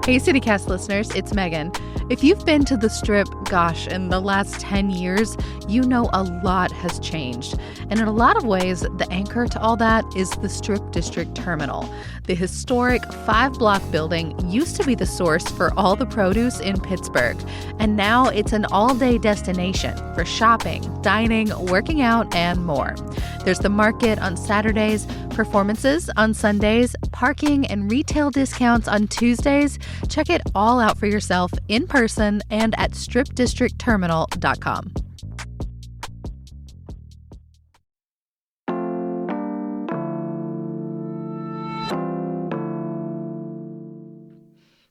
Hey, CityCast listeners, it's Megan. If you've been to the Strip, gosh, in the last 10 years, you know a lot has changed. And in a lot of ways, the anchor to all that is the Strip District Terminal. The historic 5-block building used to be the source for all the produce in Pittsburgh. And now it's an all-day destination for shopping, dining, working out, and more. There's the market on Saturdays, performances on Sundays, parking and retail discounts on Tuesdays. Check it all out for yourself in person and at stripdistrictterminal.com.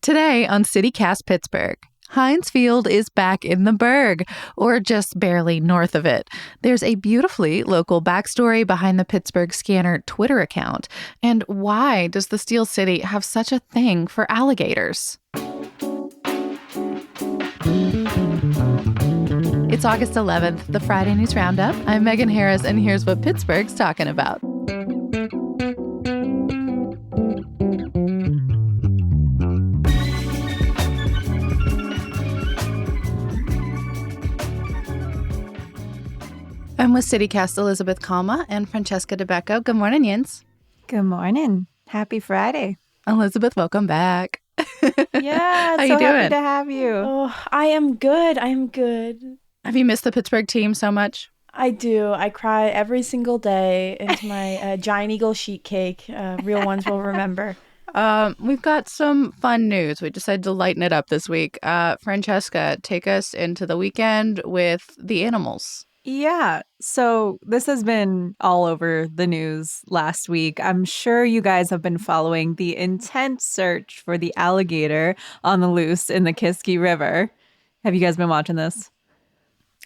Today on CityCast Pittsburgh, Heinz Field is back in the Burgh, or just barely north of it. There's a beautifully local backstory behind the Pittsburgh Scanner Twitter account. And why does the Steel City have such a thing for alligators? It's August 11th, the Friday News Roundup. I'm Megan Harris, and here's what Pittsburgh's talking about. I'm with CityCast Elizabeth Calma and Francesca DeBecco. Good morning, Yins. Good morning. Happy Friday. Elizabeth, welcome back. Yeah, How you doing? Happy to have you. Oh, I am good. Have you missed the Pittsburgh team so much? I do. I cry every single day into my Giant Eagle sheet cake. Real ones will remember. We've got some fun news. We decided to lighten it up this week. Francesca, take us into the weekend with the animals. Yeah, so this has been all over the news last week. I'm sure you guys have been following the intense search for the alligator on the loose in the Kiski River. Have you guys been watching this?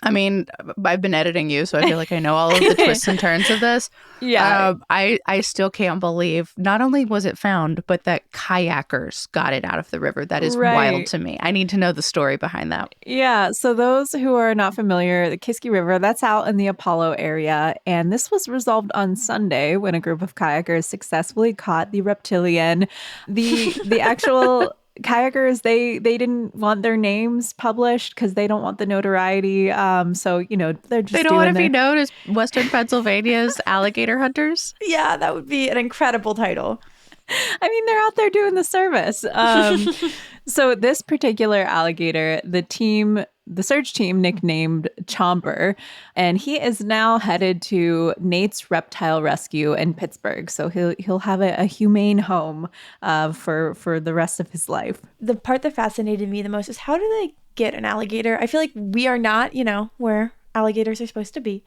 I mean, I've been editing you, so I feel like I know all of the twists and turns of this. Yeah. I still can't believe not only was it found, but that kayakers got it out of the river. That is wild to me. I need to know the story behind that. Yeah. So those who are not familiar, the Kiski River, that's out in the Apollo area. And this was resolved on Sunday when a group of kayakers successfully caught the reptilian. The actual kayakers, they didn't want their names published because they don't want the notoriety. So, they're just they don't want to be known as Western Pennsylvania's alligator hunters. Yeah, that would be an incredible title. I mean, they're out there doing the service. So this particular alligator, the search team nicknamed Chomper, and he is now headed to Nate's Reptile Rescue in Pittsburgh. So he'll have a humane home for the rest of his life. The part that fascinated me the most is how do they get an alligator? I feel like we are not, where alligators are supposed to be.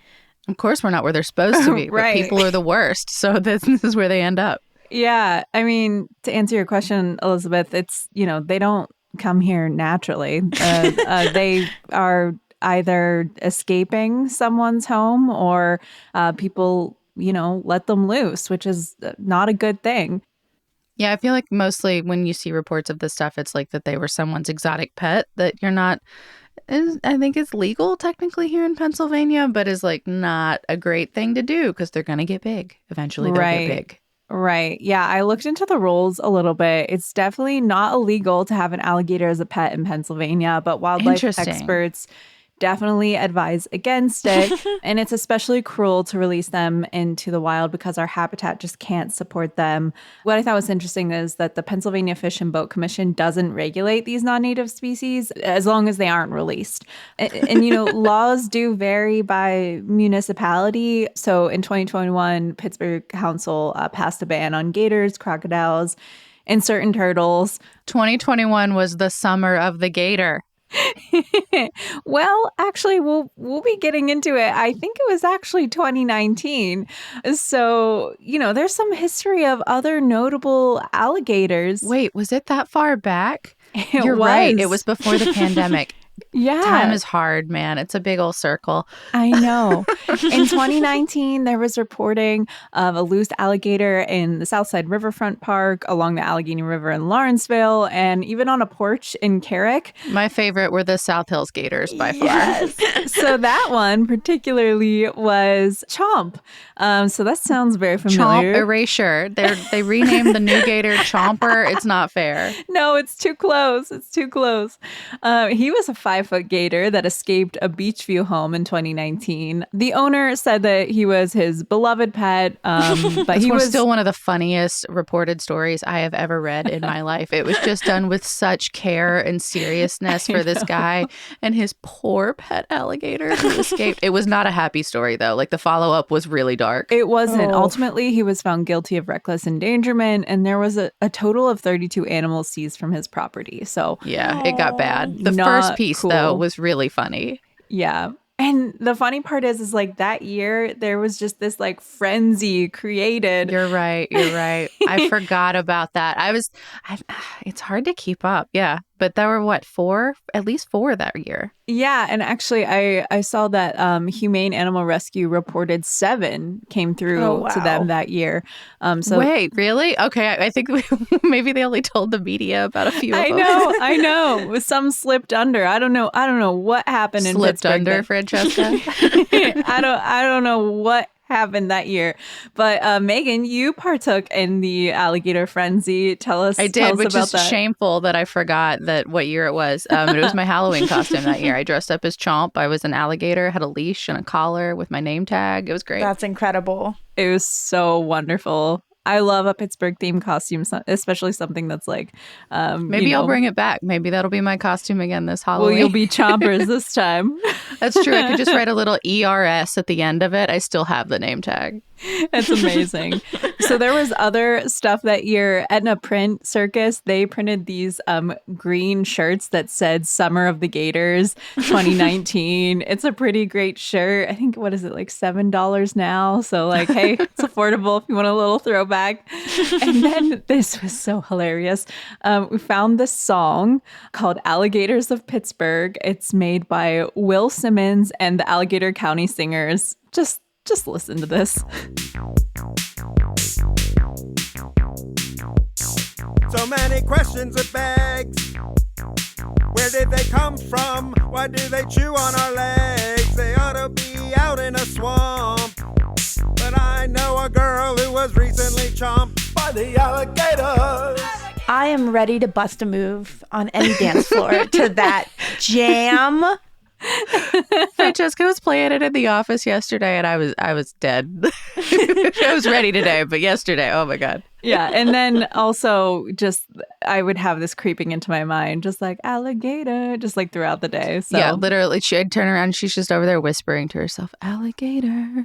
Of course, we're not where they're supposed to be, Right. But people are the worst. So this is where they end up. Yeah. I mean, to answer your question, Elizabeth, it's, they don't come here naturally. They are either escaping someone's home or people, let them loose, which is not a good thing. Yeah, I feel like mostly when you see reports of this stuff, it's like that they were someone's exotic pet that you're not. I think it's legal technically here in Pennsylvania, but is like not a great thing to do because they're going to get big. Eventually they'll get big. Right. Yeah, I looked into the rules a little bit. It's definitely not illegal to have an alligator as a pet in Pennsylvania, but wildlife experts definitely advise against it. And it's especially cruel to release them into the wild because our habitat just can't support them. What I thought was interesting is that the Pennsylvania Fish and Boat Commission doesn't regulate these non-native species as long as they aren't released. And laws do vary by municipality. So in 2021, Pittsburgh Council passed a ban on gators, crocodiles, and certain turtles. 2021 was the summer of the gator. Well, actually, we'll be getting into it. I think it was actually 2019. So, there's some history of other notable alligators. Wait, was it that far back? You're right. It was before the pandemic. Yeah. Time is hard, man. It's a big old circle. I know. In 2019, there was reporting of a loose alligator in the Southside Riverfront Park, along the Allegheny River in Lawrenceville, and even on a porch in Carrick. My favorite were the South Hills Gators by far. Yes. So that one particularly was Chomp. So that sounds very familiar. Chomp Erasure. They renamed the new gator Chomper. It's not fair. No, it's too close. It's too close. He was a 5-foot gator that escaped a Beachview home in 2019. The owner said that he was his beloved pet, but he was still one of the funniest reported stories I have ever read in my life. It was just done with such care and seriousness for this guy and his poor pet alligator who escaped. It was not a happy story, though. Like, the follow-up was really dark. It wasn't. Ultimately, he was found guilty of reckless endangerment, and there was a total of 32 animals seized from his property. So yeah, it got bad. The first piece, though, was really funny. Yeah. And the funny part is like that year, there was just this like frenzy created. You're right. I forgot about that. It's hard to keep up. Yeah. But there were at least four that year. Yeah. And actually, I saw that Humane Animal Rescue reported 7 came through to them that year. Wait, really? Okay. I think maybe they only told the media about a few of them. I know. Some slipped under. I don't know what happened in Pittsburgh. Slipped under, Francesca? I don't know what happened that year. But Megan, you partook in the alligator frenzy. Tell us. I did, which is that. Shameful that I forgot what year it was. It was my Halloween costume that year. I dressed up as Chomp. I was an alligator, had a leash and a collar with my name tag. It was great. That's incredible. It was so wonderful. I love a Pittsburgh themed costume, especially something that's like maybe I'll bring it back. Maybe that'll be my costume again this Halloween. Well, you'll be Chompers this time. That's true. I could just write a little ERS at the end of it. I still have the name tag. That's amazing. So there was other stuff that year. Etna Print Circus, they printed these green shirts that said Summer of the Gators 2019. It's a pretty great shirt. I think, what is it, like $7 now? So like, hey, it's affordable if you want a little throwback. And then this was so hilarious. We found this song called Alligators of Pittsburgh. It's made by Will Simmons and the Alligator County Singers. Just listen to this. So many questions it begs. Where did they come from? Why do they chew on our legs? They ought to be out in a swamp. But I know a girl who was recently chomped by the alligators. I am ready to bust a move on any dance floor to that jam. Francesca was playing it in the office yesterday, and I was dead. I was ready today, but yesterday, oh my God. Yeah, and then also just I would have this creeping into my mind, just like alligator, just like throughout the day. So. Yeah, literally, she'd turn around and she's just over there whispering to herself, alligator.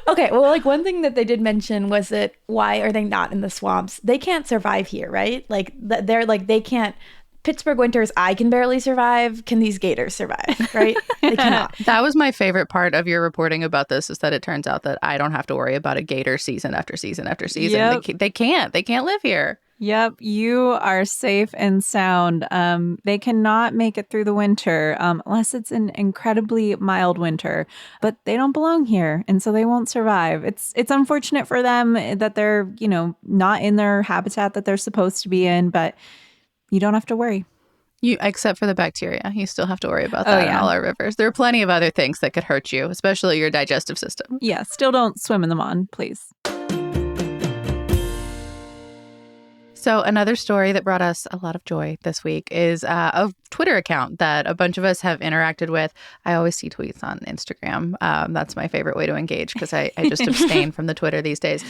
Okay, well, like one thing that they did mention was that why are they not in the swamps? They can't survive here, right? Like they're like they can't. Pittsburgh winters, I can barely survive. Can these gators survive, right? They cannot. That was my favorite part of your reporting about this, is that it turns out that I don't have to worry about a gator season after season after season. Yep. They can't live here. Yep, you are safe and sound. They cannot make it through the winter unless it's an incredibly mild winter, but they don't belong here, and so they won't survive. It's unfortunate for them that they're, not in their habitat that they're supposed to be in, but you don't have to worry. Except for the bacteria. You still have to worry about that in all our rivers. There are plenty of other things that could hurt you, especially your digestive system. Yeah, still don't swim in them on, please. So another story that brought us a lot of joy this week is a Twitter account that a bunch of us have interacted with. I always see tweets on Instagram. That's my favorite way to engage because I just abstain from the Twitter these days.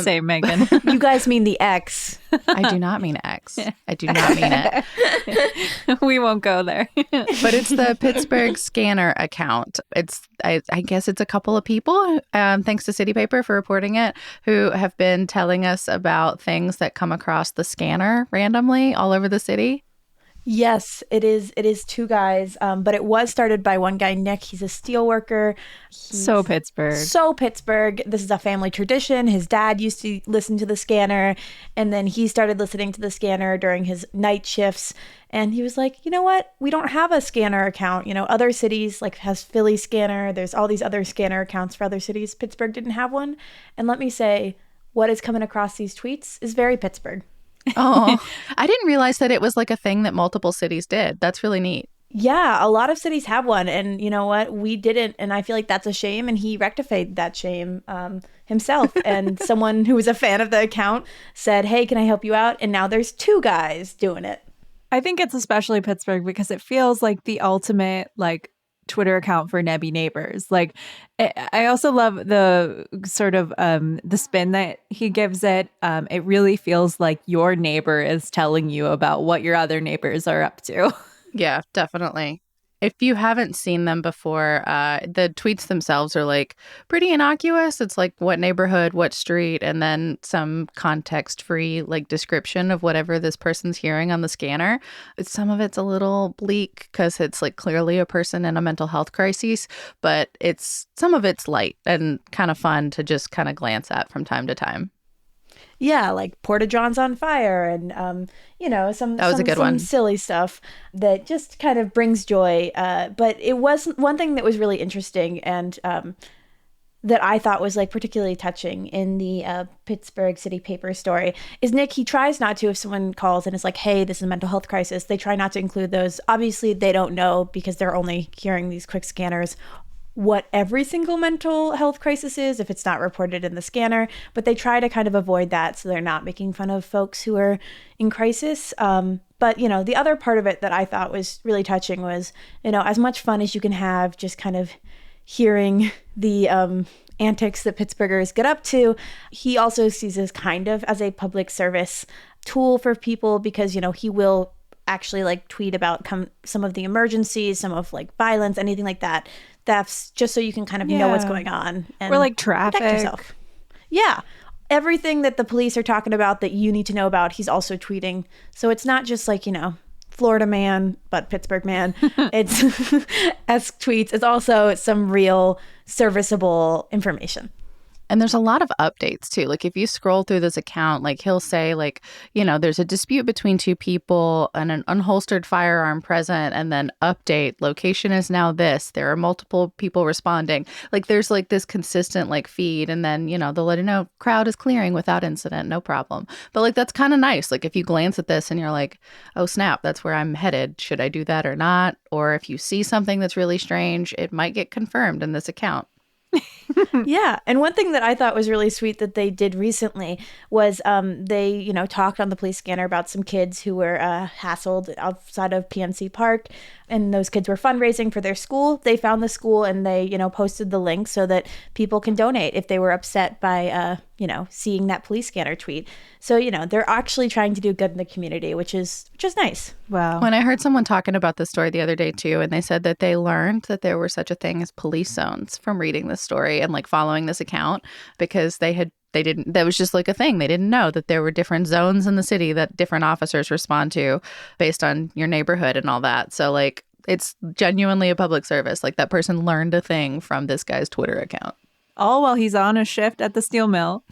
Same, Megan. You guys mean the X. I do not mean X. I do not mean it. We won't go there. But it's the Pittsburgh Scanner account. I guess it's a couple of people, thanks to City Paper for reporting it, who have been telling us about things that come across the scanner randomly all over the city. Yes, it is. It is two guys, but it was started by one guy, Nick. He's a steel worker. So Pittsburgh. So Pittsburgh. This is a family tradition. His dad used to listen to the scanner, and then he started listening to the scanner during his night shifts. And he was like, you know what? We don't have a scanner account. You know, other cities like has Philly scanner. There's all these other scanner accounts for other cities. Pittsburgh didn't have one. And let me say, what is coming across these tweets is very Pittsburgh. Oh, I didn't realize that it was like a thing that multiple cities did. That's really neat. Yeah, a lot of cities have one. And you know what? We didn't. And I feel like that's a shame. And he rectified that shame himself. And someone who was a fan of the account said, hey, can I help you out? And now there's two guys doing it. I think it's especially Pittsburgh because it feels like the ultimate like Twitter account for nebby neighbors. Like, I also love the sort of the spin that he gives it. It really feels like your neighbor is telling you about what your other neighbors are up to. Yeah, definitely. If you haven't seen them before, the tweets themselves are like pretty innocuous. It's like what neighborhood, what street, and then some context-free like description of whatever this person's hearing on the scanner. Some of it's a little bleak because it's like clearly a person in a mental health crisis, but some of it's light and kind of fun to just kind of glance at from time to time. Yeah, like Porta John's on fire and, you know, some silly stuff that just kind of brings joy. But it was one thing that was really interesting and that I thought was like particularly touching in the Pittsburgh City Paper story is Nick, he tries not to, if someone calls and is like, hey, this is a mental health crisis, they try not to include those. Obviously, they don't know because they're only hearing these quick scanners what every single mental health crisis is if it's not reported in the scanner, but they try to kind of avoid that so they're not making fun of folks who are in crisis. But, you know, the other part of it that I thought was really touching was, you know, as much fun as you can have just kind of hearing the antics that Pittsburghers get up to, he also sees this kind of as a public service tool for people because, you know, he will actually like tweet about some of the emergencies, some of like violence, anything like that. That's just so you can kind of know what's going on. And or like traffic. Protect yourself. Yeah. Everything that the police are talking about that you need to know about, he's also tweeting. So it's not just like, you know, Florida man, but Pittsburgh man. It's as tweets. It's also some real serviceable information. And there's a lot of updates, too. Like, if you scroll through this account, like, he'll say, like, you know, there's a dispute between two people and an unholstered firearm present, and then update, location is now this. There are multiple people responding. Like, there's, like, this consistent, like, feed, and then, you know, they'll let you know, crowd is clearing without incident, no problem. But, like, that's kind of nice. Like, if you glance at this and you're like, oh, snap, that's where I'm headed. Should I do that or not? Or if you see something that's really strange, it might get confirmed in this account. Yeah. And one thing that I thought was really sweet that they did recently was they, you know, talked on the police scanner about some kids who were hassled outside of PNC Park. And those kids were fundraising for their school. They found the school and they, you know, posted the link so that people can donate if they were upset by, you know, seeing that police scanner tweet. So, you know, they're actually trying to do good in the community, which is nice. Wow. When I heard someone talking about this story the other day, too, and they said that they learned that there were such a thing as police zones from reading this story and like following this account because that was just like a thing. They didn't know that there were different zones in the city that different officers respond to based on your neighborhood and all that. So like it's genuinely a public service. Like that person learned a thing from this guy's Twitter account. All while he's on a shift at the steel mill.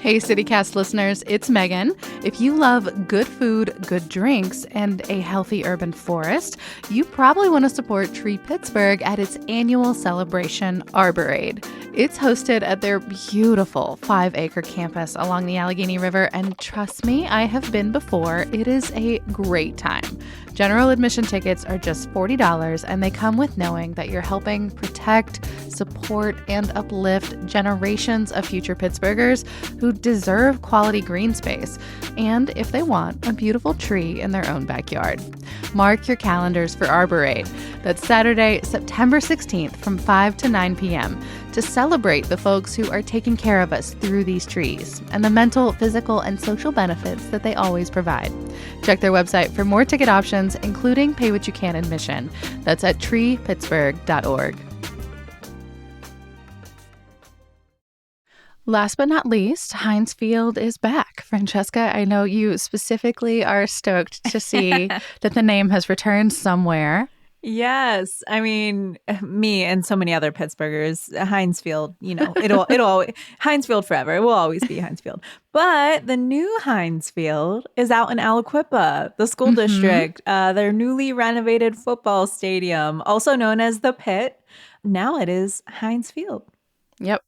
Hey, CityCast listeners, it's Megan. If you love good food, good drinks, and a healthy urban forest, you probably want to support Tree Pittsburgh at its annual celebration, Arborade. It's hosted at their beautiful 5-acre campus along the Allegheny River, and trust me, I have been before. It is a great time. General admission tickets are just $40, and they come with knowing that you're helping protect, support, and uplift generations of future Pittsburghers who deserve quality green space, and if they want, a beautiful tree in their own backyard. Mark your calendars for Arborade. That's Saturday, September 16th from 5 to 9 p.m. to celebrate the folks who are taking care of us through these trees and the mental, physical, and social benefits that they always provide. Check their website for more ticket options, including pay what you can admission. That's at treepittsburgh.org. Last but not least, Heinz Field is back. Francesca, I know you specifically are stoked to see that the name has returned somewhere. Yes. I mean, me and so many other Pittsburghers, Heinz Field, it'll always, Heinz Field forever. It will always be Heinz Field. But the new Heinz Field is out in Aliquippa, the school district, their newly renovated football stadium, also known as the Pit. Now it is Heinz Field. Yep.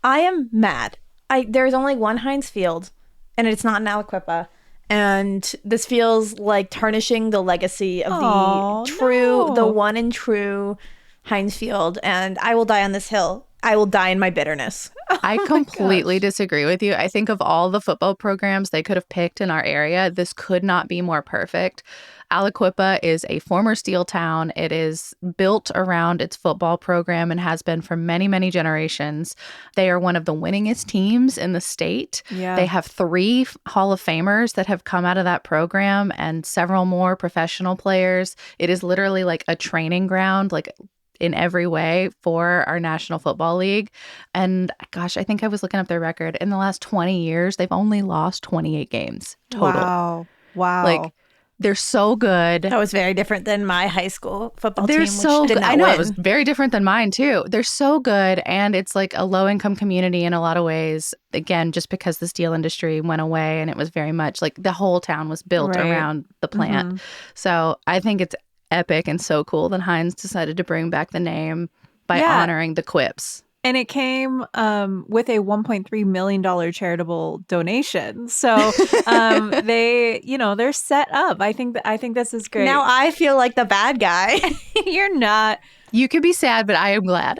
I am mad. There's only one Heinz Field, and it's not in Aliquippa. And this feels like tarnishing the legacy of the one and true Heinz Field. And I will die on this hill. I will die in my bitterness. I completely disagree with you. I think of all the football programs they could have picked in our area, this could not be more perfect. Aliquippa is a former steel town. It is built around its football program and has been for many, many generations. They are one of the winningest teams in the state. Yeah. They have 3 Hall of Famers that have come out of that program and several more professional players. It is literally like a training ground, like in every way for our National Football League. And gosh, I think I was looking up their record. In the last 20 years, they've only lost 28 games total. Wow. Like, they're so good. That was very different than my high school football team, They're so good. I know, win. it was very different than mine too. They're so good, and it's like a low-income community in a lot of ways. Again, just because the steel industry went away, and it was very much like the whole town was built around the plant. So I think it's epic and so cool that Heinz decided to bring back the name by honoring the Quips. And it came with a $1.3 million charitable donation. So they're set up. I think this is great. Now I feel like the bad guy. You're not. You could be sad, but I am glad.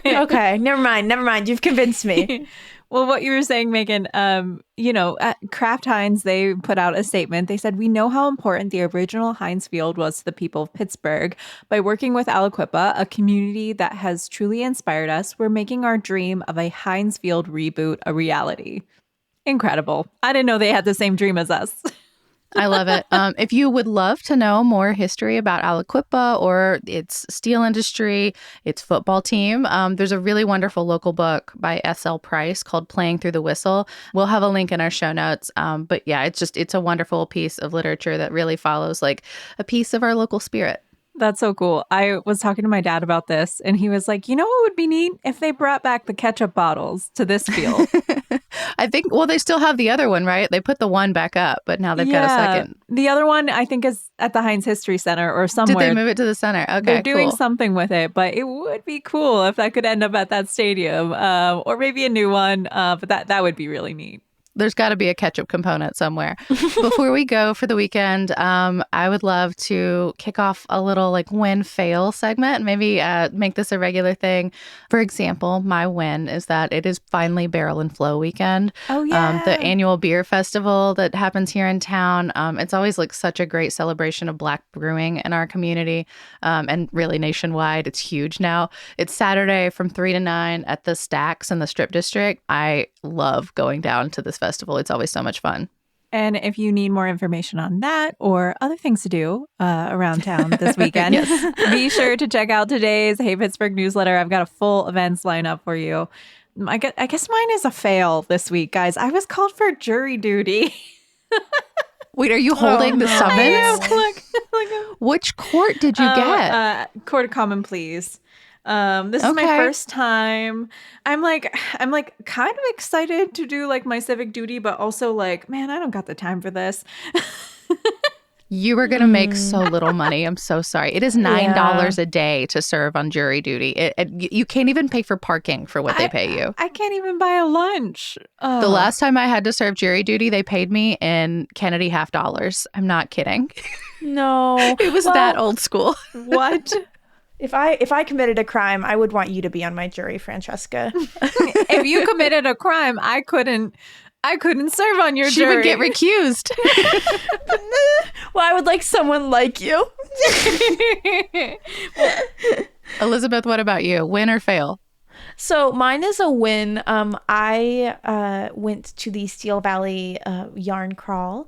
Okay, never mind. You've convinced me. Well, what you were saying, Megan, at Kraft Heinz, they put out a statement. They said, "We know how important the original Heinz Field was to the people of Pittsburgh. By working with Aliquippa, a community that has truly inspired us, we're making our dream of a Heinz Field reboot a reality." Incredible. I didn't know they had the same dream as us. I love it. If you would love to know more history about Aliquippa or its steel industry, its football team, there's a really wonderful local book by S.L. Price called Playing Through the Whistle. We'll have a link in our show notes. But yeah, it's a wonderful piece of literature that really follows like a piece of our local spirit. That's so cool. I was talking to my dad about this, and he was like, what would be neat? If they brought back the ketchup bottles to this field. I think, they still have the other one, right? They put the one back up, but now they've got a second. The other one, I think, is at the Heinz History Center or somewhere. Did they move it to the center? Okay, they're doing something with it, but it would be cool if that could end up at that stadium or maybe a new one. But that would be really neat. There's got to be a ketchup component somewhere. Before we go for the weekend, I would love to kick off a little like win-fail segment, maybe make this a regular thing. For example, my win is that it is finally Barrel and Flow weekend. Oh, yeah. The annual beer festival that happens here in town. It's always like such a great celebration of Black brewing in our community and really nationwide. It's huge now. It's Saturday from 3 to 9 at the Stacks in the Strip District. I love going down to this festival. It's always so much fun. And if you need more information on that or other things to do around town this weekend, be sure to check out today's Hey Pittsburgh newsletter. I've got a full events lineup for you. I guess mine is a fail this week, guys. I was called for jury duty. Wait, are you holding the summons? I am. Which court did you get? Court of Common Pleas. This is my first time. I'm like kind of excited to do like my civic duty, but also like, man, I don't got the time for this. You were going to make so little money. I'm so sorry. It is $9 a day to serve on jury duty. You can't even pay for parking for what they pay you. I can't even buy a lunch. The last time I had to serve jury duty, they paid me in Kennedy $50. I'm not kidding. No. It was that old school. What? If I committed a crime, I would want you to be on my jury, Francesca. If you committed a crime, I couldn't serve on your jury. She would get recused. Well, I would like someone like you. Elizabeth, what about you? Win or fail? So mine is a win. I went to the Steel Valley yarn crawl.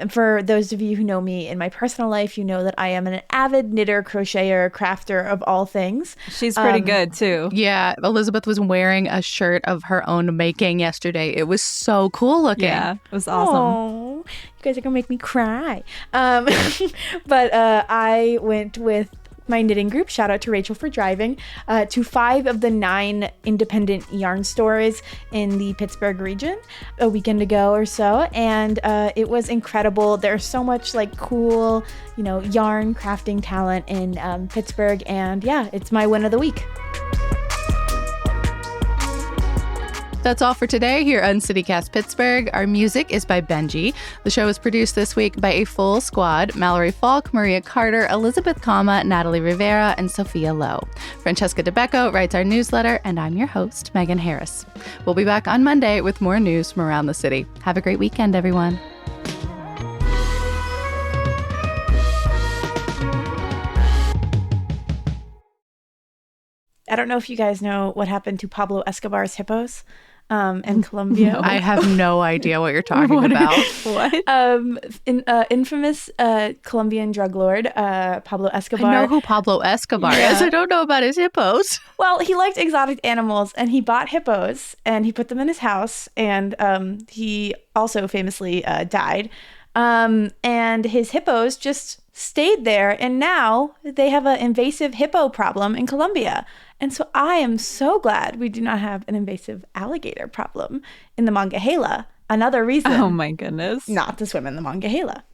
For those of you who know me in my personal life, you know that I am an avid knitter, crocheter, crafter of all things. She's pretty good too. Yeah, Elizabeth was wearing a shirt of her own making yesterday. It was so cool looking. Yeah, it was awesome. Aww, you guys are gonna make me cry. But I went with my knitting group, shout out to Rachel for driving, to 5 of the 9 independent yarn stores in the Pittsburgh region a weekend ago or so, and it was incredible. There's so much like cool, yarn crafting talent in Pittsburgh, and yeah, it's my win of the week. That's all for today here on CityCast Pittsburgh. Our music is by Benji. The show was produced this week by a full squad: Mallory Falk, Maria Carter, Elizabeth Kama, Natalie Rivera, and Sophia Lowe. Francesca DeBecco writes our newsletter, and I'm your host, Megan Harris. We'll be back on Monday with more news from around the city. Have a great weekend, everyone. I don't know if you guys know what happened to Pablo Escobar's hippos in Colombia. No. I have no idea what you're talking about. What? Infamous Colombian drug lord Pablo Escobar. I know who Pablo Escobar is. I don't know about his hippos. Well, he liked exotic animals, and he bought hippos, and he put them in his house, and he also famously died. And his hippos just stayed there, and now they have an invasive hippo problem in Colombia. And so I am so glad we do not have an invasive alligator problem in the Monongahela. Another reason. Oh my goodness. Not to swim in the Monongahela.